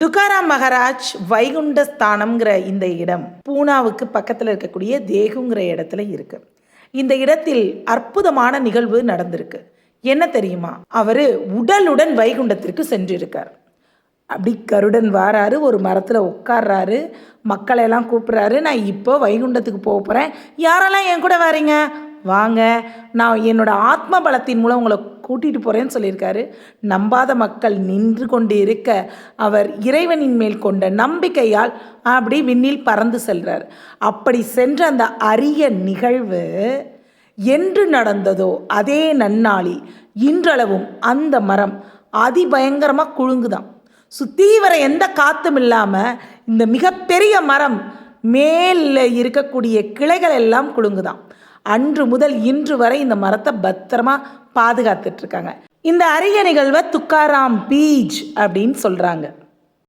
துக்காராம் மகாராஜ் வைகுண்ட ஸ்தானம்ங்கிற இந்த இடம் பூனாவுக்கு பக்கத்தில் இருக்கக்கூடிய தேகுங்கிற இடத்துல இருக்கு. இந்த இடத்தில் அற்புதமான நிகழ்வு நடந்திருக்கு. என்ன தெரியுமா? அவர் உடலுடன் வைகுண்டத்திற்கு சென்றிருக்கார். அப்படி கருடன் வாராரு, ஒரு மரத்தில் உட்கார்றாரு, மக்களையெல்லாம் கூப்பிட்றாரு. நான் இப்போ வைகுண்டத்துக்கு போக போகிறேன், யாரெல்லாம் என் கூட வரீங்க வாங்க, நான் என்னோடய ஆத்ம பலத்தின் மூலம் உங்களை கூட்டிகிட்டு போகிறேன்னு சொல்லியிருக்காரு. நம்பாத மக்கள் நின்று கொண்டு இருக்க அவர் இறைவனின் மேல் கொண்ட நம்பிக்கையால் அப்படி விண்ணில் பறந்து செல்கிறார். அப்படி சென்ற அந்த அரிய நிகழ்வு என்று நடந்ததோ அதே நன்னாளில் இன்றளவும் அந்த மரம் அதிபயங்கரமாக குலுங்குதான். சுற்றி வர எந்த காற்றும் இல்லாமல் இந்த மிகப்பெரிய மரம் மேலே இருக்கக்கூடிய கிளைகள் எல்லாம் குலுங்குதான். அன்று முதல் இன்று வரை இந்த மரத்தை பத்திரமா பாதுகாத்துட்ருக்காங்க. இந்த அரிய நிகழ்வை துக்காராம் பீஜ் அப்படின்னு சொல்கிறாங்க.